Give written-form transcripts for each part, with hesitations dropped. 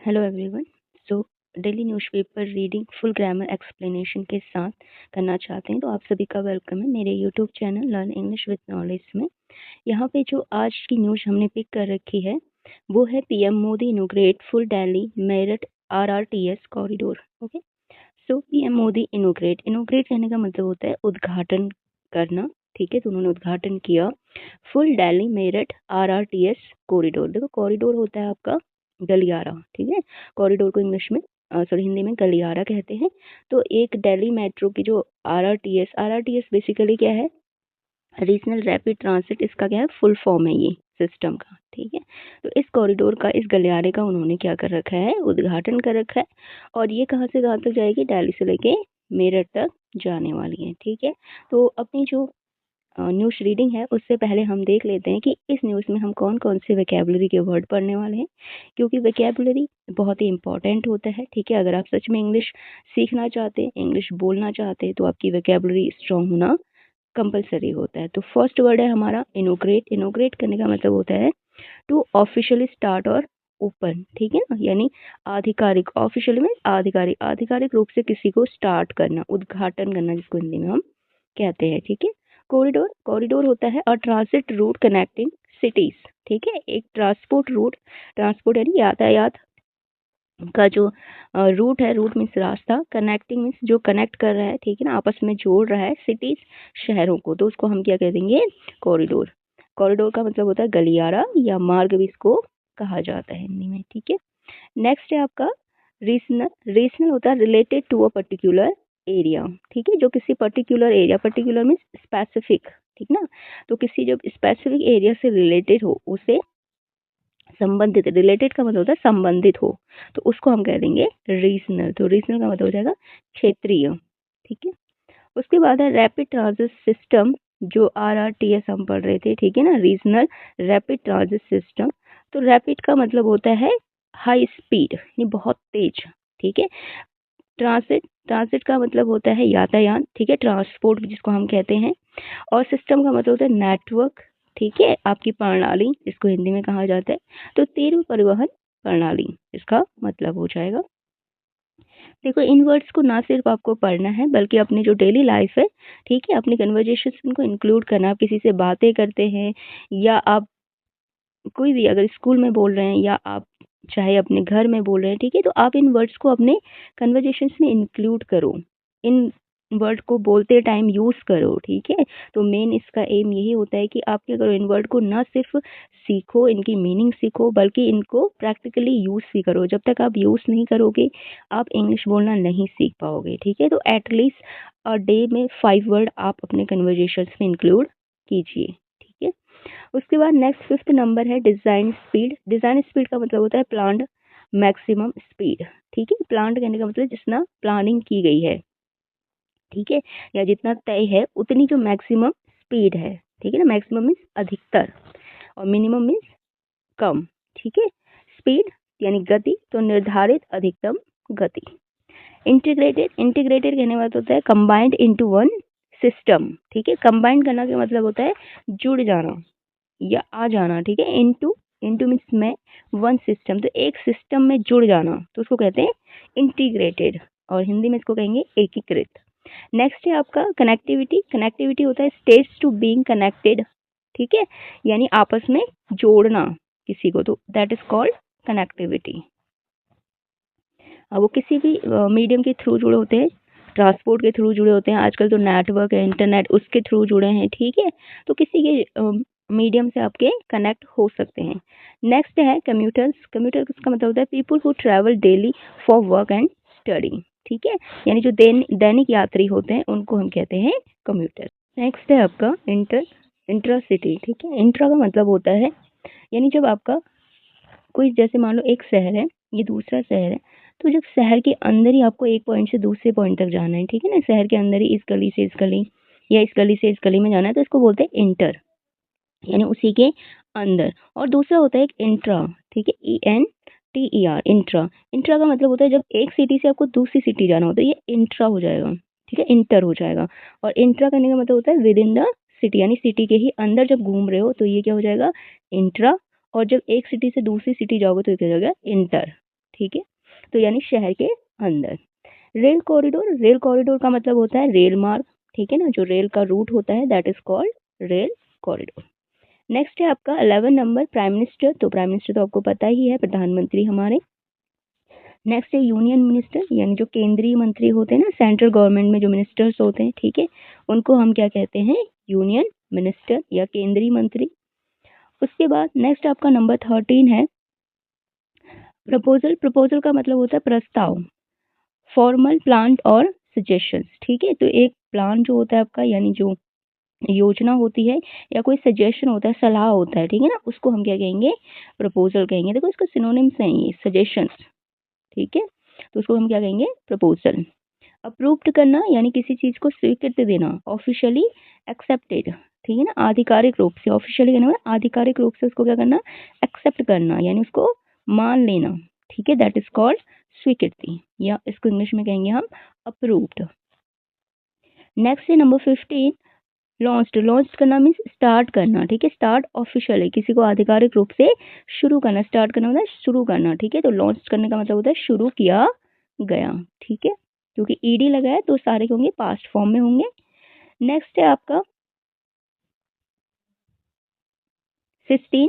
Hello everyone. So daily newspaper reading full grammar explanation के साथ करना चाहते हैं तो आप सभी का वेलकम है मेरे YouTube channel learn English with knowledge में। यहाँ पे जो आज की न्यूज़ हमने पिक कर रखी है वो है PM Modi inaugurate full Delhi Meerut RRTS corridor. Okay, so PM Modi inaugurate कहने का मतलब होता है उद्घाटन करना। ठीक है, तो उन्होंने उद्घाटन किया full Delhi Meerut RRTS corridor. देखो, कॉरिडोर होता है आपका गलियारा। ठीक है, कॉरिडोर को इंग्लिश में हिंदी में गलियारा कहते हैं। तो एक दिल्ली मेट्रो की जो आरआरटीएस बेसिकली क्या है, रीजनल रैपिड ट्रांसिट, इसका क्या है फुल फॉर्म है ये सिस्टम का। ठीक है, तो इस कॉरिडोर का, इस गलियारे का उन्होंने क्या कर रखा है, उद्घाटन कर रखा है। और ये कहाँ से कहाँ तक जाएगी, दिल्ली से लेके मेरठ तक जाने वाली है। ठीक है, तो अपनी जो न्यूज़ रीडिंग है उससे पहले हम देख लेते हैं कि इस न्यूज़ में हम कौन कौन से वोकैबुलरी के वर्ड पढ़ने वाले हैं, क्योंकि वोकैबुलरी बहुत ही इंपॉर्टेंट होता है। ठीक है, अगर आप सच में इंग्लिश सीखना चाहते हैं, इंग्लिश बोलना चाहते हैं, तो आपकी वोकैबुलरी स्ट्रांग होना कंपलसरी होता है। तो फर्स्ट वर्ड है हमारा इनोग्रेट। इनोग्रेट करने का मतलब होता है टू ऑफिशियली स्टार्ट और ओपन। ठीक है ना, यानी आधिकारिक, ऑफिशियली में आधिकारिक रूप से किसी को स्टार्ट करना, उद्घाटन करना, जिसको हिंदी में हम कहते हैं। ठीक है, कॉरिडोर होता है और ट्रांसिट रूट कनेक्टिंग सिटीज। ठीक है, एक ट्रांसपोर्ट यानी यातायात का जो रूट है, रूट मीन्स रास्ता, कनेक्टिंग मीन्स जो कनेक्ट कर रहा है। ठीक है ना, आपस में जोड़ रहा है सिटीज, शहरों को, तो उसको हम क्या कह देंगे, कॉरिडोर। कॉरिडोर का मतलब होता है गलियारा या मार्ग भी इसको कहा जाता है हिंदी में। ठीक है, नेक्स्ट है आपका रीजनल होता है related to a particular area. ठीक है, जो किसी particular area, particular means specific. ठीक ना, तो किसी जो स्पेसिफिक एरिया से रिलेटेड हो, उसे संबंधित, रिलेटेड का मतलब होता है संबंधित हो, तो उसको हम कह देंगे रीजनल। तो रीजनल का मतलब हो जाएगा क्षेत्रीय। ठीक है, उसके बाद है रैपिड ट्रांजिट सिस्टम, जो आरआरटीएस हम पढ़ रहे थे। ठीक है ना, रीजनल रैपिड ट्रांजिट सिस्टम। तो रैपिड का मतलब होता है हाई स्पीड, यानी बहुत तेज। ठीक है, ट्रांसिट का मतलब होता है यातायात। ठीक है, ट्रांसपोर्ट जिसको हम कहते हैं। और सिस्टम का मतलब होता है नेटवर्क। ठीक है, आपकी प्रणाली, जिसको हिंदी में कहा जाता है। तो तीव्र परिवहन प्रणाली इसका मतलब हो जाएगा। देखो, इन वर्ड्स को ना सिर्फ आपको पढ़ना है, बल्कि अपनी जो डेली लाइफ है, ठीक है, अपनी कन्वर्जेशन को इंक्लूड करना। आप किसी से बातें करते हैं, या आप कोई भी अगर स्कूल में बोल रहे हैं, या आप चाहे अपने घर में बोल रहे हैं, ठीक है, तो आप इन वर्ड्स को अपने कन्वर्जेशंस में इंक्लूड करो, इन वर्ड को बोलते टाइम यूज़ करो। ठीक है, तो मेन इसका एम यही होता है कि आप क्या करो, इन वर्ड को ना सिर्फ सीखो, इनकी मीनिंग सीखो, बल्कि इनको प्रैक्टिकली यूज़ भी करो। जब तक आप यूज़ नहीं करोगे, आप इंग्लिश बोलना नहीं सीख पाओगे। ठीक है, तो एटलीस्ट अ डे में 5 वर्ड आप अपने कन्वर्जेशंस में इंक्लूड कीजिए। ठीक है, उसके बाद नेक्स्ट फिफ्थ नंबर है डिज़ाइन स्पीड। डिज़ाइन स्पीड का मतलब होता है प्लान्ड मैक्सिमम स्पीड। ठीक है, प्लान्ड कहने का मतलब जितना प्लानिंग की गई है, ठीक है, या जितना तय है, उतनी जो मैक्सिमम स्पीड है। ठीक है ना, मैक्सिमम मीन्स अधिकतर और मिनिमम मीन्स कम। ठीक है, स्पीड यानी गति, तो निर्धारित अधिकतम गति। इंटीग्रेटेड कहने का मतलब होता है कंबाइंड इनटू वन सिस्टम। ठीक है, कंबाइंड करना का मतलब होता है जुड़ जाना या आ जाना। ठीक है, इनटू मीन्स में, वन सिस्टम, तो एक सिस्टम में जुड़ जाना, तो उसको कहते हैं इंटीग्रेटेड, और हिंदी में इसको कहेंगे एकीकृत। नेक्स्ट है आपका कनेक्टिविटी। कनेक्टिविटी होता है स्टेट्स टू बीइंग कनेक्टेड। ठीक है, यानी आपस में जोड़ना किसी को, तो दैट इज कॉल्ड कनेक्टिविटी। अब वो किसी भी मीडियम के थ्रू जुड़े होते हैं, ट्रांसपोर्ट के थ्रू जुड़े होते हैं, आजकल तो नेटवर्क है, इंटरनेट, उसके थ्रू जुड़े हैं। ठीक है, तो किसी के मीडियम से आपके कनेक्ट हो सकते हैं। नेक्स्ट है कम्यूटर्स। कम्यूटर का मतलब होता है people who travel daily for work and study. ठीक है, यानी जो दैनिक यात्री होते हैं, उनको हम कहते हैं कम्यूटर। नेक्स्ट है आपका इंट्रा सिटी। ठीक है, इंट्रा का मतलब होता है, यानी जब आपका कोई, जैसे मान लो एक शहर है, ये दूसरा शहर है, तो जब शहर के अंदर ही आपको एक पॉइंट से दूसरे पॉइंट तक जाना है, ठीक है ना, शहर के अंदर ही इस गली से इस गली या इस गली से इस गली में जाना है, तो इसको बोलते हैं इंटर, यानी उसी के अंदर। और दूसरा होता है एक इंट्रा। ठीक है, ENTER, इंट्रा। इंट्रा का मतलब होता है जब एक सिटी से आपको दूसरी सिटी जाना होता है, ये इंट्रा हो जाएगा। ठीक है, इंटर हो जाएगा। और इंट्रा करने का मतलब होता है विद इन द सिटी, यानी सिटी के ही अंदर जब घूम रहे हो, तो ये क्या हो जाएगा, इंट्रा। और जब एक सिटी से दूसरी सिटी जाओगे, तो ये क्या हो जाएगा, इंटर। ठीक है, तो यानी शहर के अंदर। रेल कॉरिडोर का मतलब होता है रेल मार्ग, ठीक है ना, जो रेल का रूट होता है that is called rail corridor. Next है आपका 11 नंबर प्राइम मिनिस्टर। तो प्राइम मिनिस्टर तो आपको पता ही है, प्रधानमंत्री हमारे। नेक्स्ट है यूनियन मिनिस्टर, यानी जो केंद्रीय मंत्री होते हैं ना, सेंट्रल गवर्नमेंट में जो मिनिस्टर्स होते हैं, ठीक है, उनको हम क्या कहते हैं, यूनियन मिनिस्टर या केंद्रीय मंत्री। उसके बाद नेक्स्ट आपका नंबर 13 है प्रपोजल का मतलब होता है प्रस्ताव, फॉर्मल प्लान और सजेशंस, ठीक है। तो एक प्लान जो होता है आपका, यानी जो योजना होती है या कोई सजेशन होता है, सलाह होता है, ठीक है ना, उसको हम क्या कहेंगे, प्रपोजल कहेंगे। देखो इसका सिनोनिम्स हैं ये, सजेशंस, ठीक है, तो उसको हम क्या कहेंगे, प्रपोजल। अप्रूव्ड करना यानी किसी चीज को स्वीकृति देना, ऑफिशियली एक्सेप्टेड, ठीक है ना, आधिकारिक रूप से, ऑफिशियली कहना मतलब आधिकारिक रूप से उसको क्या करना, एक्सेप्ट करना, यानी उसको मान लेना, ठीक है, दैट इज कॉल्ड स्वीकृति, या इसको इंग्लिश में कहेंगे हम अप्रूव्ड। नेक्स्ट है नंबर 15 लॉन्च करना मीन्स स्टार्ट करना, ठीक है, स्टार्ट ऑफिशियली, किसी को आधिकारिक रूप से शुरू करना, स्टार्ट करना मतलब शुरू करना, ठीक है, तो लॉन्च करने का मतलब होता है शुरू किया गया, ठीक है, क्योंकि ईडी लगा है तो सारे होंगे पास्ट फॉर्म में होंगे। नेक्स्ट है आपका 16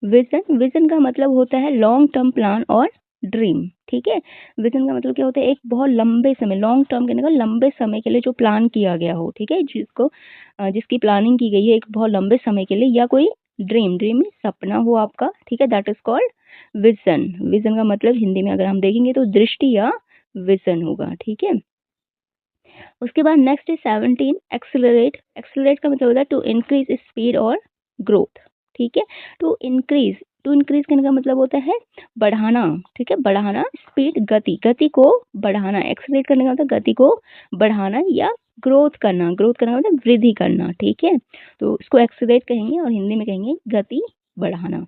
विजन का मतलब होता है लॉन्ग टर्म प्लान और ड्रीम, ठीक है। विजन का मतलब क्या होता है, एक बहुत लंबे समय, लॉन्ग टर्म कहने का लंबे समय के लिए जो प्लान किया गया हो, ठीक है, जिसकी प्लानिंग की गई है एक बहुत लंबे समय के लिए, या कोई ड्रीम में सपना हो आपका, ठीक है, दैट इज कॉल्ड विजन का मतलब हिंदी में अगर हम देखेंगे तो दृष्टि या विजन होगा, ठीक है। उसके बाद नेक्स्ट है 17 एक्सेलरेट का मतलब होता है टू इंक्रीज स्पीड और ग्रोथ, ठीक है, टू इंक्रीज करने का मतलब होता है बढ़ाना, ठीक है, बढ़ाना, स्पीड गति को बढ़ाना, एक्सेलरेट करने का मतलब गति को बढ़ाना, या ग्रोथ करना मतलब वृद्धि करना, ठीक है, तो इसको एक्सेलरेट कहेंगे और हिंदी में कहेंगे गति बढ़ाना।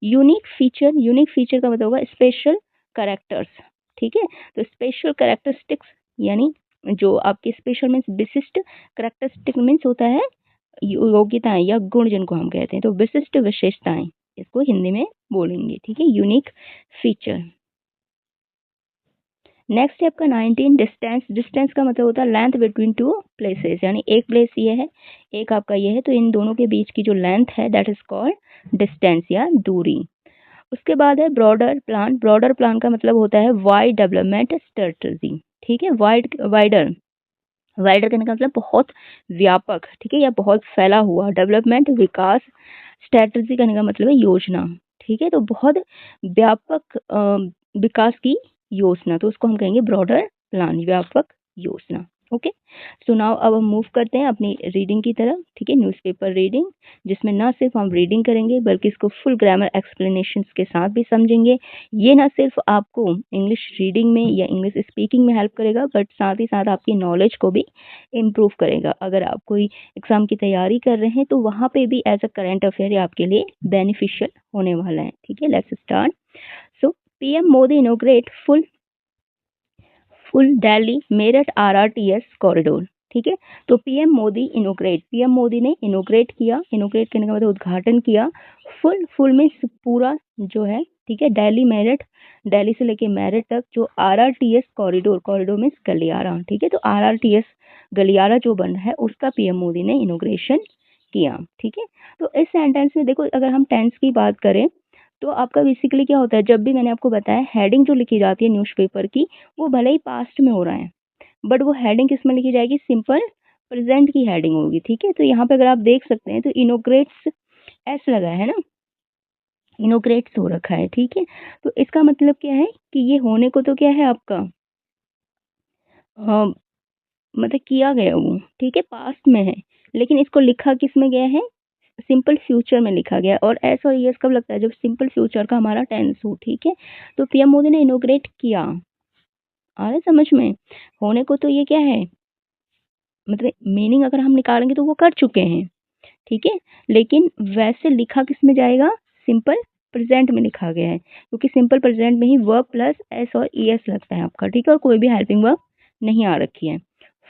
यूनिक फीचर का मतलब होगा स्पेशल कैरेक्टर्स, ठीक है, तो स्पेशल कैरेक्टरिस्टिक्स यानी जो आपके स्पेशल मीन्स विशिष्ट, कैरेक्टरिस्टिक मीन्स होता है योग्यताएं या गुण जिनको हम कहते हैं, तो विशिष्ट विशेषताएं इसको हिंदी में बोलेंगे, ठीक है, यूनिक फीचर। नेक्स्ट है आपका 19 डिस्टेंस का मतलब होता है लेंथ बिटवीन टू प्लेसेस, यानी एक प्लेस ये है, एक आपका ये है, तो इन दोनों के बीच की जो लेंथ है दैट इज कॉल्ड डिस्टेंस या दूरी। उसके बाद है ब्रॉडर प्लान का मतलब होता है वाइड डेवलपमेंट स्ट्रेटजी, ठीक है, वाइडर करने का मतलब बहुत व्यापक, ठीक है, या बहुत फैला हुआ, डेवलपमेंट विकास, स्ट्रेटजी करने का मतलब है योजना, ठीक है, तो बहुत व्यापक विकास की योजना, तो उसको हम कहेंगे ब्रॉडर प्लान, व्यापक योजना। ओके, सो नाउ अब हम मूव करते हैं अपनी रीडिंग की तरफ, ठीक है, न्यूज़पेपर रीडिंग, जिसमें ना सिर्फ हम रीडिंग करेंगे बल्कि इसको फुल ग्रामर एक्सप्लेनेशंस के साथ भी समझेंगे। ये ना सिर्फ आपको इंग्लिश रीडिंग में या इंग्लिश स्पीकिंग में हेल्प करेगा, बट साथ ही साथ आपकी नॉलेज को भी इम्प्रूव करेगा। अगर आप कोई एग्जाम की तैयारी कर रहे हैं तो वहाँ पे भी एज अ करंट अफेयर आपके लिए बेनिफिशियल होने वाला है, ठीक है। Let's start. So PM Modi inaugurate full Delhi Meerut RRTS corridor, ठीक है, तो पीएम मोदी ने इनोग्रेट करने का मतलब उद्घाटन किया, फुल में पूरा जो है, ठीक है, दिल्ली से लेके मेरठ तक जो आरआरटीएस कॉरिडोर में गलियारा, ठीक है, तो आरआरटीएस गलियारा जो बन रहा है उसका पीएम मोदी ने इनोग्रेशन किया, ठीक है। तो इस सेंटेंस में देखो, अगर हम टेंस की बात करें तो आपका बेसिकली क्या होता है, जब भी मैंने आपको बताया हेडिंग जो लिखी जाती है न्यूज़पेपर की, वो भले ही पास्ट में हो रहा है, बट वो हेडिंग किस में लिखी जाएगी, सिंपल प्रेजेंट की हेडिंग होगी, ठीक है। तो यहाँ पे अगर आप देख सकते हैं तो इनोग्रेट्स एस लगा है ना, इनोग्रेट्स हो रखा है, ठीक है, तो इसका मतलब क्या है कि ये होने को तो क्या है आपका मतलब किया गया वो, ठीक है, पास्ट में है, लेकिन इसको लिखा किस में गया है, सिंपल फ्यूचर में लिखा गया। और एस और यस कब लगता है, जब सिंपल फ्यूचर का हमारा टेंस हो, ठीक है। तो पीएम मोदी ने इनोग्रेट किया, आ रहा है समझ में, होने को तो ये क्या है, मतलब मीनिंग अगर हम निकालेंगे तो वो कर चुके हैं, ठीक है, लेकिन वैसे लिखा किस में जाएगा, सिंपल प्रेजेंट में लिखा गया है, क्योंकि सिंपल प्रेजेंट में ही वर्ब प्लस एस और ई एस लगता है आपका, ठीक है, और कोई भी हेल्पिंग वर्ब नहीं आ रखी है।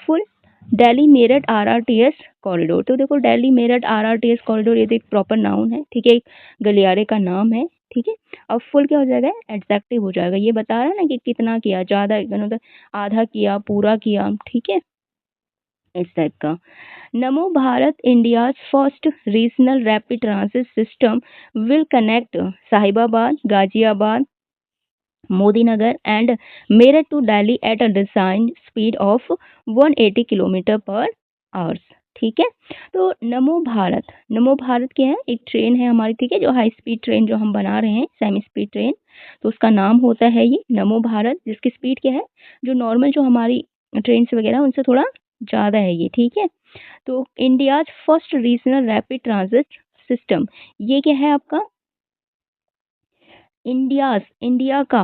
Full Delhi Meerut RRTS corridor, तो देखो दिल्ली मेरठ आरआरटीएस कॉरिडोर ये तो एक प्रॉपर नाउन है, ठीक है, एक गलियारे का नाम है, ठीक है। अब फुल क्या हो जाएगा, एडजेक्टिव हो जाएगा। ये बता रहा है ना कि कितना किया, ज़्यादा मतलब आधा किया, पूरा किया, ठीक है, इस टाइप का। Namo Bharat India's first regional rapid transit system will connect Sahibabad, Ghaziabad, Modinagar and Meerut to Delhi at a design speed of 180 kilometre per hours. ठीक है। तो नमो भारत क्या है, एक ट्रेन है हमारी, ठीक है, जो हाई स्पीड ट्रेन जो हम बना रहे हैं, सेमी स्पीड ट्रेन, तो उसका नाम होता है ये नमो भारत, जिसकी स्पीड क्या है, जो नॉर्मल जो हमारी ट्रेन वगैरह उनसे थोड़ा ज़्यादा है ये, ठीक है। तो India's first regional rapid transit system, ये क्या है आपका, इंडिया का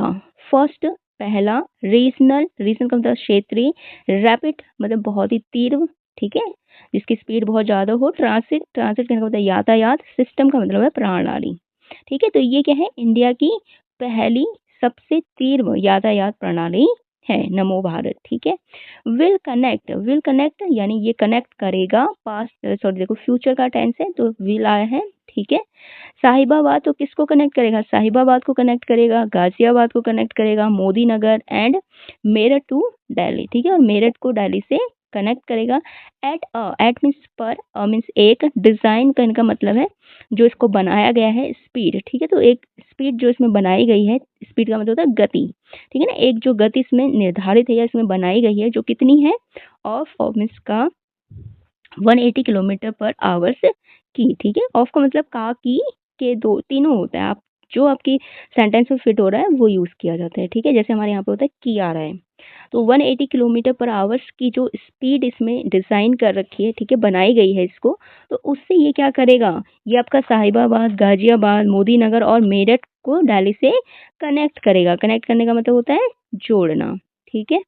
फर्स्ट, पहला, रीजनल का मतलब क्षेत्रीय, रैपिड मतलब बहुत ही तीव्र, ठीक है, जिसकी स्पीड बहुत ज़्यादा हो, ट्रांजिट कहने का मतलब यातायात, सिस्टम का मतलब है प्रणाली। ठीक है। तो ये क्या है, इंडिया की पहली सबसे तीव्र यातायात प्रणाली है नमो भारत। ठीक है। विल कनेक्ट यानी ये कनेक्ट करेगा, पास्ट सॉरी देखो फ्यूचर का टेंस है तो विल आया है, ठीक है। साहिबाबाद तो किसको कनेक्ट करेगा, साहिबाबाद को कनेक्ट करेगा, गाजियाबाद को कनेक्ट करेगा, मोदी नगर एंड मेरठ टू दिल्ली, ठीक है, और मेरठ को दिल्ली से कनेक्ट करेगा। एट मीन्स पर, मीन्स एक, डिजाइन का इनका मतलब है जो इसको बनाया गया है, स्पीड, ठीक है, तो एक स्पीड जो इसमें बनाई गई है, स्पीड का मतलब होता है गति, ठीक है ना, एक जो गति इसमें निर्धारित है या इसमें बनाई गई है जो कितनी है, ऑफ मीन्स का 180 किलोमीटर पर आवर्स की, ठीक है। ऑफ का मतलब का, की, के, दो तीनों होता है, आप जो आपकी सेंटेंस में फिट हो रहा है वो यूज किया जाता है, ठीक है। जैसे हमारे यहाँ पे होता है की आ रहा है, तो 180 किलोमीटर पर आवर्स की जो स्पीड इसमें डिजाइन कर रखी है, ठीक है, बनाई गई है इसको, तो उससे ये क्या करेगा, ये आपका साहिबाबाद, गाजियाबाद, मोदी नगर और मेरठ को दिल्ली से कनेक्ट करेगा। कनेक्ट करने का मतलब होता है जोड़ना, ठीक है।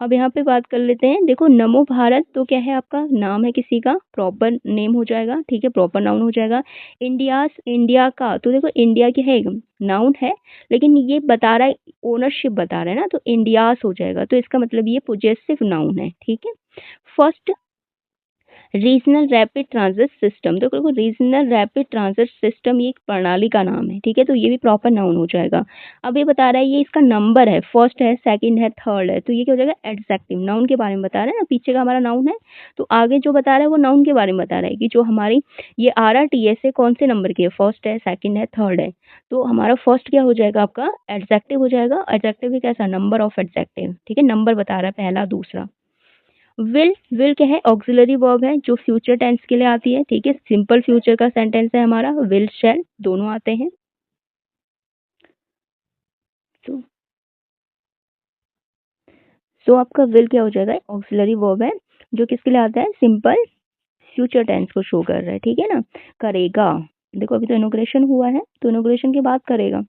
अब यहाँ पे बात कर लेते हैं, देखो नमो भारत तो क्या है, आपका नाम है किसी का, प्रॉपर नेम हो जाएगा, ठीक है, प्रॉपर नाउन हो जाएगा। इंडिया का, तो देखो इंडिया क्या है, नाउन है, लेकिन ये बता रहा है, ओनरशिप बता रहा है ना, तो इंडियास हो जाएगा, तो इसका मतलब ये पोजेसिव नाउन है, ठीक है। First regional rapid transit system, तो देखो रीजनल रैपिड ट्रांजिट सिस्टम ये एक प्रणाली का नाम है, ठीक है, तो ये भी प्रॉपर नाउन हो जाएगा। अब ये बता रहा है, ये इसका नंबर है, फर्स्ट है, सेकंड है, थर्ड है, तो ये क्या हो जाएगा, एडजेक्टिव, नाउन के बारे में बता रहा है ना, पीछे का हमारा नाउन है, तो आगे जो बता रहा है वो नाउन के बारे में बता रहा है कि जो हमारी ये RRTS है कौन से नंबर की है, फर्स्ट है, सेकंड है, थर्ड है, तो हमारा फर्स्ट क्या हो जाएगा, आपका एडजेक्टिव हो जाएगा। एडजेक्टिव भी कैसा, नंबर ऑफ एडजेक्टिव, ठीक है, नंबर बता रहा है, पहला, दूसरा। विल क्या है, ऑक्सिलरी वर्ब है जो फ्यूचर टेंस के लिए आती है, ठीक है, सिंपल फ्यूचर का सेंटेंस है हमारा, विल शैल दोनों आते हैं। सो आपका विल क्या हो जाएगा, ऑक्सिलरी वर्ब है जो किसके लिए आता है, सिंपल फ्यूचर टेंस को शो कर रहा है, ठीक है ना। करेगा, देखो अभी तो इनोग्रेशन हुआ है, तो इनोग्रेशन के बाद करेगा।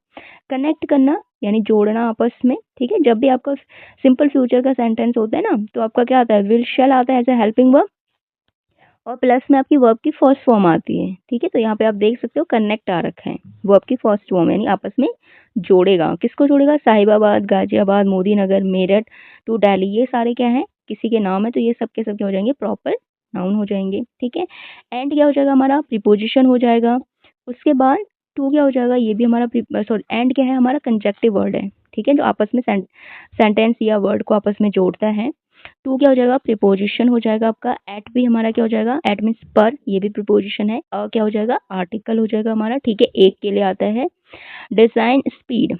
कनेक्ट करना यानी जोड़ना आपस में, ठीक है, जब भी आपका सिंपल फ्यूचर का सेंटेंस होता है ना, तो आपका क्या आता है, विल शैल आता है एज ए हेल्पिंग वर्ब, और प्लस में आपकी वर्ब की फर्स्ट फॉर्म आती है, ठीक है, तो यहाँ पे आप देख सकते हो कनेक्ट आ रखा है, वर्ब की फर्स्ट फॉर्म यानी आपस में जोड़ेगा, किसको जोड़ेगा, साहिबाबाद, गाजियाबाद, मोदी नगर, मेरठ टू दिल्ली, ये सारे क्या है, किसी के नाम है, तो ये सब के सब क्या हो जाएंगे, प्रॉपर नाउन हो जाएंगे, ठीक है। एंड क्या हो जाएगा हमारा, प्रीपोजिशन हो जाएगा। उसके बाद टू क्या हो जाएगा, ये भी हमारा सॉरी एंड क्या है, हमारा कंजक्टिव वर्ड है, ठीक है, जो आपस में सेंटेंस या वर्ड को आपस में जोड़ता है। टू क्या हो जाएगा, प्रीपोजिशन हो जाएगा आपका। एट भी हमारा क्या हो जाएगा, एट मीन्स पर, ये भी प्रीपोजिशन है। क्या हो जाएगा, आर्टिकल हो जाएगा हमारा, ठीक है, एक के लिए आता है। डिजाइन स्पीड,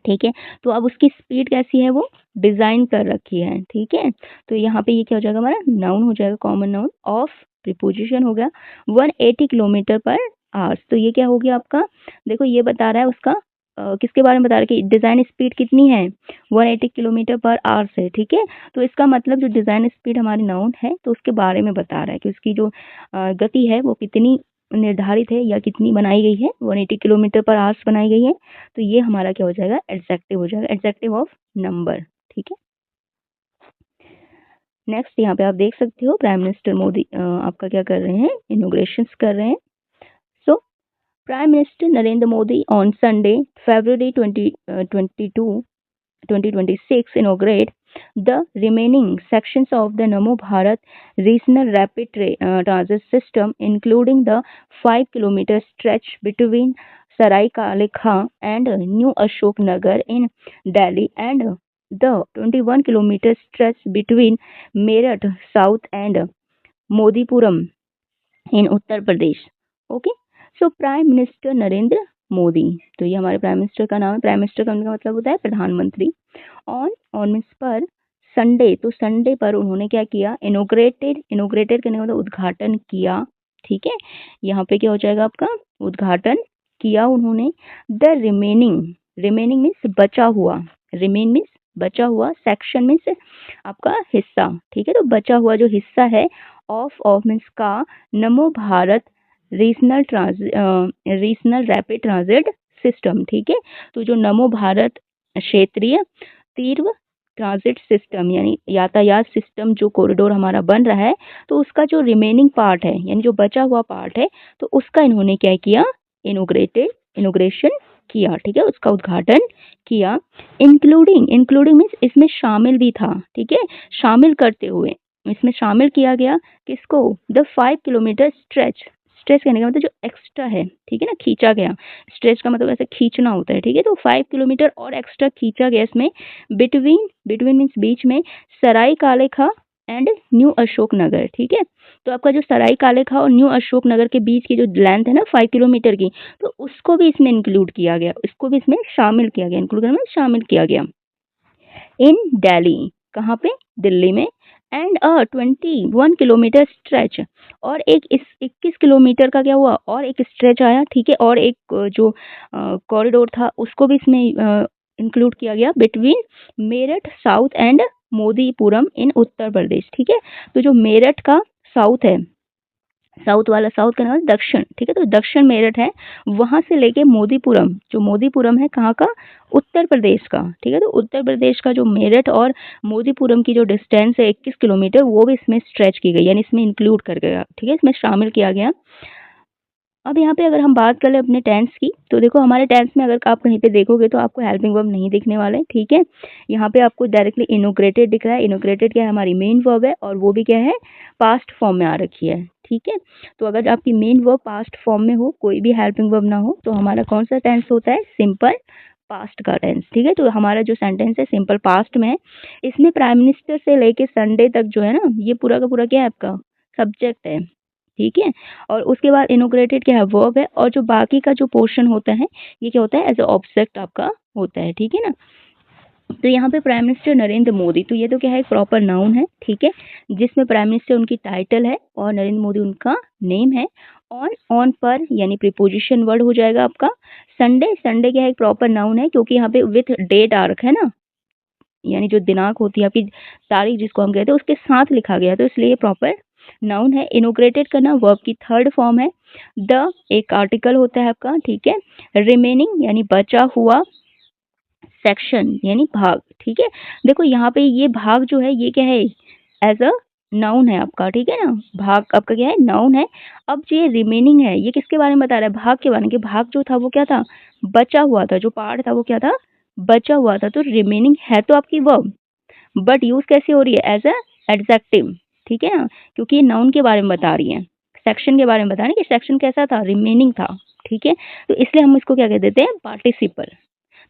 ठीक है, तो अब उसकी स्पीड कैसी है, वो डिजाइन कर रखी है, ठीक है, तो यहाँ पे ये क्या हो जाएगा, हमारा नाउन हो जाएगा, कॉमन नाउन ऑफ, प्रीपोजिशन हो गया, 180 किलोमीटर पर आवर्स, तो ये क्या हो गया आपका, देखो ये बता रहा है उसका किसके बारे में बता रहा है कि डिजाइन स्पीड कितनी है, 180 किलोमीटर पर आवर्स है, ठीक है, तो इसका मतलब जो डिजाइन स्पीड हमारी नाउन है तो उसके बारे में बता रहा है कि उसकी जो गति है वो कितनी निर्धारित है या कितनी बनाई गई है, 180 किलोमीटर पर आवर्स बनाई गई है, तो ये हमारा क्या हो जाएगा, एडजेक्टिव हो जाएगा, एडजेक्टिव ऑफ नंबर, ठीक है। नेक्स्ट यहाँ पे आप देख सकते हो प्राइम मिनिस्टर मोदी आपका क्या कर रहे हैं, इनोग्रेशन कर रहे हैं। So prime minister Narendra Modi on Sunday February 2026 inaugurate the remaining sections of the Namo Bharat Regional Rapid Transit System, including the 5 kilometer stretch between Sarai Kale Khan and New Ashok Nagar in Delhi and the 21 kilometer stretch between Meerut South and Modipuram in Uttar Pradesh. Okay, so prime minister Narendra Modi, तो ये हमारे prime minister का नाम है। Prime minister का मतलब होता है प्रधानमंत्री। ऑन मीन्स पर संडे, तो संडे पर उन्होंने क्या किया, इनोग्रेटेड करने का मतलब उद्घाटन किया। ठीक है, यहाँ पे क्या हो जाएगा आपका, उद्घाटन किया उन्होंने। द रिमेनिंग मीन्स बचा हुआ, रिमेन मीन्स बचा हुआ, सेक्शन मीन्स आपका हिस्सा। ठीक है, तो बचा हुआ जो हिस्सा है ऑफ मीन्स का Namo Bharat regional rapid transit system. ठीक है, तो जो नमो भारत क्षेत्रीय तीव्र ट्रांजिट सिस्टम यानी यातायात सिस्टम जो कॉरिडोर हमारा बन रहा है, तो उसका जो रिमेनिंग पार्ट है यानी जो बचा हुआ पार्ट है, तो उसका इन्होंने क्या किया, इनोग्रेशन किया। ठीक है, उसका उद्घाटन किया। इंक्लूडिंग मीन्स इसमें शामिल भी था। ठीक है, शामिल करते हुए इसमें शामिल किया गया किसको, द 5 किलोमीटर स्ट्रेच कहने का मतलब जो एक्स्ट्रा है। ठीक है ना, खींचा गया, स्ट्रेच का मतलब ऐसे खींचना होता है। ठीक है, तो 5 किलोमीटर और एक्स्ट्रा खींचा गया इसमें, बिटवीन मीन्स बीच में, सराय काले खा एंड न्यू अशोक नगर। ठीक है, तो आपका जो सराय काले खा और न्यू अशोक नगर के बीच की जो लेंथ है ना 5 किलोमीटर की, तो उसको भी इसमें इंक्लूड किया गया, इसको भी इसमें शामिल किया गया। इंक्लूड करना शामिल किया गया। इन दिल्ली, कहाँ पे, दिल्ली में। एंड 21 किलोमीटर स्ट्रेच, और एक 21 किलोमीटर का क्या हुआ, और एक स्ट्रेच आया। ठीक है, और एक जो कॉरिडोर था उसको भी इसमें इंक्लूड किया गया, between Meerut south and Modipuram in Uttar Pradesh. ठीक है, तो जो मेरठ का साउथ है, साउथ वाला, साउथ का नाम दक्षिण। ठीक है, तो दक्षिण मेरठ है, वहां से लेके मोदीपुरम, जो मोदीपुरम है कहाँ का, उत्तर प्रदेश का। ठीक है, तो उत्तर प्रदेश का जो मेरठ और मोदीपुरम की जो डिस्टेंस है 21 किलोमीटर, वो भी इसमें स्ट्रेच की गई, यानी इसमें इंक्लूड कर गया। ठीक है, इसमें शामिल किया गया। अब यहाँ पे अगर हम बात कर ले अपने टेंस की, तो देखो हमारे टेंस में अगर आप कहीं पे देखोगे तो आपको हेल्पिंग वर्ब नहीं दिखने वाले। ठीक है, यहाँ पे आपको डायरेक्टली इनोग्रेटेड दिख रहा है। इनोग्रेटेड क्या है, हमारी मेन वर्ब है, और वो भी क्या है, पास्ट फॉर्म में आ रखी है। ठीक है, तो अगर आपकी मेन वर्ब पास्ट फॉर्म में हो, कोई भी हेल्पिंग वर्ब ना हो, तो हमारा कौन सा टेंस होता है, सिंपल पास्ट का टेंस। ठीक है, तो हमारा जो सेंटेंस है सिंपल पास्ट में है। इसमें प्राइम मिनिस्टर से लेके संडे तक जो है ना, ये पूरा का पूरा क्या है, आपका सब्जेक्ट है। ठीक है, और उसके बाद इनोग्रेटेड क्या है, वर्ब है, और जो बाकी का जो पोर्शन होता है ये क्या होता है, एज अ ऑब्जेक्ट आपका होता है। ठीक है ना, तो यहाँ पे प्राइम मिनिस्टर नरेंद्र मोदी, तो ये तो क्या है, एक प्रॉपर नाउन है। ठीक है, जिसमें प्राइम मिनिस्टर उनकी टाइटल है और नरेंद्र मोदी उनका नेम है। ऑन पर यानी प्रीपोजिशन वर्ड हो जाएगा आपका। संडे क्या है, एक प्रॉपर नाउन है, क्योंकि यहाँ पे विथ डेट आ रखा है ना, यानी जो दिनांक होती है आपकी, तारीख जिसको हम कहते हैं, उसके साथ लिखा गया, तो इसलिए प्रॉपर नाउन है। इनोग्रेटेड करना वर्ब की थर्ड फॉर्म है। द एक आर्टिकल होता है आपका। ठीक है, रिमेनिंग यानी बचा हुआ, सेक्शन यानी भाग। ठीक है, देखो यहाँ पे ये भाग जो है ये क्या है, एज अ नाउन है आपका। ठीक है ना, भाग आपका क्या है, नाउन है। अब जो ये रिमेनिंग है, ये किसके बारे में बता रहा है, भाग के बारे में, कि भाग जो था वो क्या था, बचा हुआ था, जो पार्ट था वो क्या था, बचा हुआ था। तो रिमेनिंग है तो आपकी वर्ब, बट यूज कैसे हो रही है, एज अ एडजेक्टिव। ठीक है ना, क्योंकि ये नाउन के बारे में बता रही है, सेक्शन के बारे में बता रही है कि सेक्शन कैसा था, रिमेनिंग था। ठीक है, तो इसलिए हम इसको क्या कह देते हैं, पार्टिसिपल।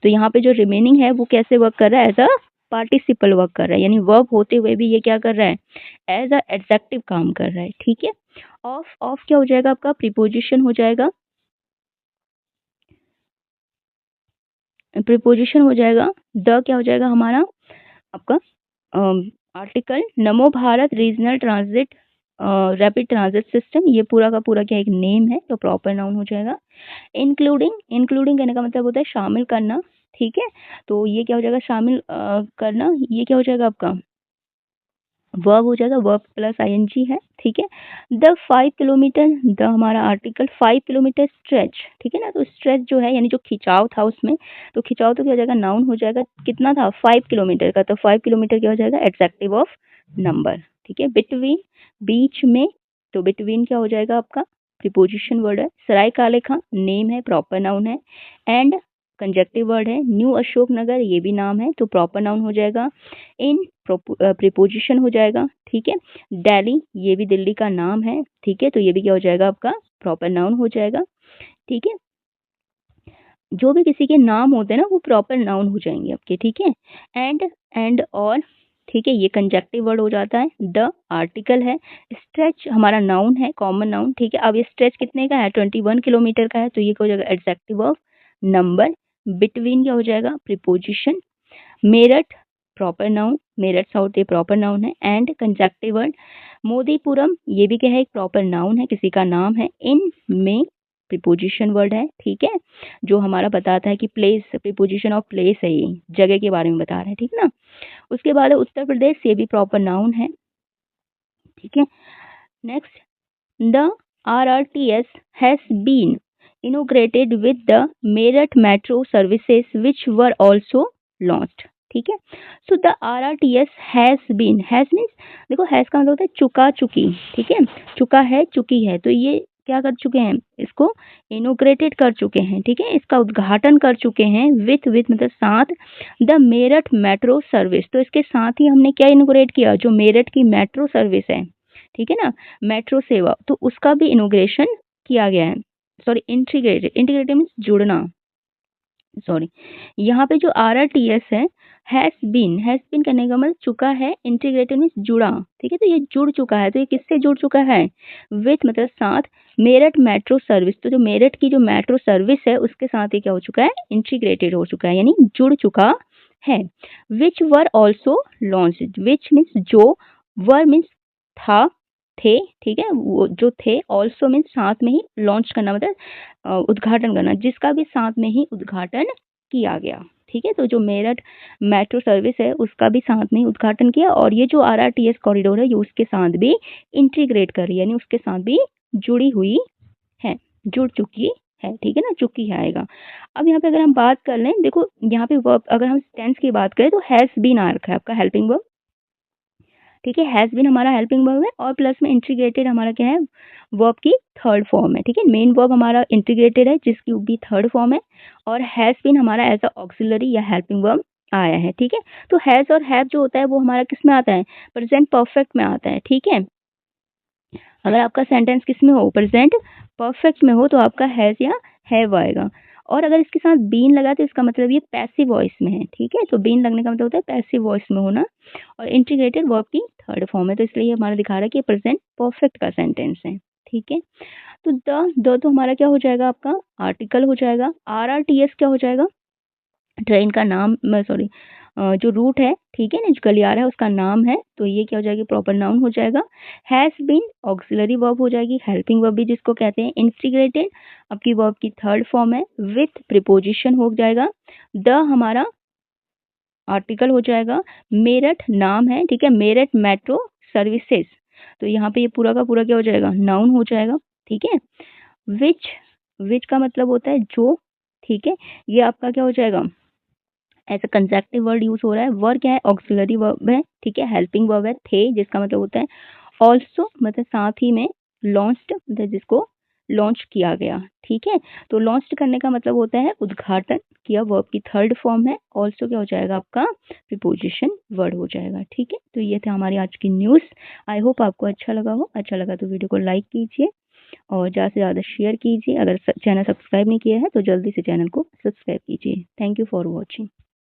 तो यहाँ पे जो रिमेनिंग है वो कैसे वर्क कर रहा है, एज अ पार्टिसिपल वर्क कर रहा है, यानी वर्ब होते हुए भी ये क्या कर रहा है, एज अ एडजेक्टिव काम कर रहा है। ठीक है, ऑफ क्या हो जाएगा आपका, प्रीपोजिशन हो जाएगा, प्रीपोजिशन हो जाएगा। द क्या हो जाएगा हमारा आपका आर्टिकल। नमो Bharat regional transit rapid transit system, ये पूरा का पूरा क्या एक नेम है, तो प्रॉपर नाउन हो जाएगा। इंक्लूडिंग कहने का मतलब होता है शामिल करना। ठीक है, तो ये क्या हो जाएगा, शामिल करना, ये क्या हो जाएगा आपका वर्ब हो जाएगा, वर्ब प्लस आईएनजी है। ठीक है, द 5 किलोमीटर, द हमारा आर्टिकल, 5 किलोमीटर स्ट्रेच। ठीक है ना, तो स्ट्रेच जो है यानी जो खिंचाव था उसमें, तो खिंचाव तो क्या हो जाएगा, नाउन हो जाएगा। कितना था, 5 किलोमीटर का, तो 5 किलोमीटर क्या हो जाएगा, एडजेक्टिव ऑफ नंबर। ठीक है, बिटवीन बीच में, तो बिटवीन क्या हो जाएगा आपका, प्रीपोजिशन वर्ड है। सराय काले खां नेम है, प्रॉपर नाउन है। एंड कंजक्टिव वर्ड है। न्यू अशोक नगर ये भी नाम है, तो प्रॉपर नाउन हो जाएगा। इन प्रीपोजिशन हो जाएगा। ठीक है, दिल्ली ये भी दिल्ली का नाम है। ठीक है, तो ये भी क्या हो जाएगा आपका प्रॉपर नाउन हो जाएगा। ठीक है, जो भी किसी के नाम होते हैं ना वो प्रॉपर नाउन हो जाएंगे आपके, ठीक है। एंड और, ठीक है, ये कंजक्टिव वर्ड हो जाता है। द आर्टिकल है। स्ट्रेच हमारा नाउन है, कॉमन नाउन, ठीक है। अब ये स्ट्रेच कितने का है, 21 किलोमीटर का है, तो ये क्या हो जाएगा, एडजेक्टिव ऑफ नंबर। बिटवीन क्या हो जाएगा, preposition. Meerut proper noun, Meerut south ये प्रॉपर नाउन है। And conjunctive word. मोदीपुरम ये भी क्या है, एक प्रॉपर नाउन है, किसी का नाम है। इन में प्रीपोजिशन वर्ड है, ठीक है, जो हमारा बताता है कि प्लेस, प्रीपोजिशन ऑफ प्लेस है, ये जगह के बारे में बता रहे हैं, ठीक ना। उसके बाद उत्तर प्रदेश, ये भी प्रॉपर नाउन है, ठीक है। Next, the RRTS has been inaugurated with the Meerut metro services which were also launched, ठीक है। So the RRTS has means, देखो हैज का मतलब होता है चुका, चुकी, ठीक है, चुका है, चुकी है, तो ये क्या कर चुके हैं, इसको इनोग्रेटेड कर चुके हैं, ठीक है, इसका उद्घाटन कर चुके हैं। विथ मतलब साथ, द मेरठ मेट्रो सर्विस, तो इसके साथ ही हमने क्या इनोग्रेट किया, जो मेरठ की मेट्रो सर्विस है, ठीक है ना, मेट्रो सेवा, तो उसका भी इनोग्रेशन किया गया है। सॉरी, इंटीग्रेटेड, इंटीग्रेटेड मीन्स जुड़ना, सॉरी। यहाँ पे जो RRTS है, हैज बीन करने का मतलब चुका है, इंटीग्रेटेड मीन्स जुड़ा, ठीक है, तो ये जुड़ चुका है, तो ये किससे जुड़ चुका है, विथ मतलब साथ, मेरठ मेट्रो सर्विस, तो जो मेरठ की जो मेट्रो सर्विस है उसके साथ ही क्या हो चुका है, इंटीग्रेटेड हो चुका है, यानी जुड़ चुका है। Which were also launch, which means जो, वर मीन्स था, थे, ठीक है, वो जो थे, ऑल्सो मीन्स साथ में ही, लॉन्च करना मतलब उद्घाटन करना, जिसका भी साथ में ही उद्घाटन किया गया, ठीक है। तो जो मेरठ मेट्रो सर्विस है उसका भी साथ में ही उद्घाटन किया, और ये जो RRTS कॉरिडोर है ये उसके साथ भी इंटीग्रेट कर रही है, यानी उसके साथ भी जुड़ी हुई है, जुड़ चुकी है, ठीक है ना, चुकी है आएगा। अब यहाँ पे अगर हम बात कर लें, देखो यहाँ पे वर्ब, अगर हम टेंस की बात करें तो हैज बीन आ रखा है आपका हेल्पिंग वर्ब, ठीक है, हैज बीन हमारा हेल्पिंग वर्ब है, और प्लस में इंटीग्रेटेड हमारा क्या है, वर्ब की थर्ड फॉर्म है, ठीक है, मेन वर्ब हमारा इंटीग्रेटेड है जिसकी भी थर्ड फॉर्म है, और हैज बीन हमारा एज अ ऑक्सिलरी या हेल्पिंग वर्ब आया है, ठीक है। तो हैज और हैव जो होता है वो हमारा किस में आता है, प्रेजेंट परफेक्ट में आता है, ठीक है। अगर आपका सेंटेंस किस में हो, प्रेजेंट परफेक्ट में हो, तो आपका हैज या हैव आएगा, और अगर इसके साथ बीन लगा तो इसका मतलब ये पैसिव वॉइस में है, ठीक है, तो बीन लगने का मतलब होता है पैसिव वॉइस में होना, और इंटीग्रेटेड वर्ब की थर्ड फॉर्म है, तो इसलिए हमारा दिखा रहा है कि प्रेजेंट परफेक्ट का सेंटेंस है, ठीक है। तो द तो हमारा क्या हो जाएगा, आपका आर्टिकल हो जाएगा। RRTS क्या हो जाएगा, ट्रेन का नाम, सॉरी, जो रूट है, ठीक है ना, जो गलियारा है उसका नाम है, तो ये क्या हो जाएगी, प्रॉपर नाउन हो जाएगा। हैज बीन ऑक्सिलरी वर्ब हो जाएगी, हेल्पिंग वर्ब भी जिसको कहते हैं। इंटीग्रेटेड आपकी वर्ब की थर्ड फॉर्म है, विथ प्रीपोजिशन हो जाएगा। द हमारा आर्टिकल हो जाएगा। मेरठ नाम है, ठीक है, मेरठ मेट्रो सर्विसेज, तो यहाँ पे ये पूरा का पूरा क्या हो जाएगा, नाउन हो जाएगा, ठीक है। विच, विच का मतलब होता है जो, ठीक है, ये आपका क्या हो जाएगा, ऐसा कंजक्टिव वर्ड यूज हो रहा है। वर क्या है, ऑक्सिलरी वर्ब है, ठीक है, हेल्पिंग वर्ब है, थे जिसका मतलब होता है ऑल्सो, मतलब साथ ही में। लॉन्च्ड मतलब जिसको लॉन्च किया गया, ठीक है, तो लॉन्च करने का मतलब होता है उद्घाटन किया, वर्ब की थर्ड फॉर्म है। ऑल्सो क्या हो जाएगा आपका, प्रीपोजिशन वर्ड हो जाएगा, ठीक है। तो ये था हमारी आज की न्यूज़। आई होप आपको अच्छा लगा हो, अच्छा लगा तो वीडियो को लाइक कीजिए और ज़्यादा से ज़्यादा शेयर कीजिए। अगर चैनल सब्सक्राइब नहीं किया है तो जल्दी से चैनल को सब्सक्राइब कीजिए। Thank you for watching.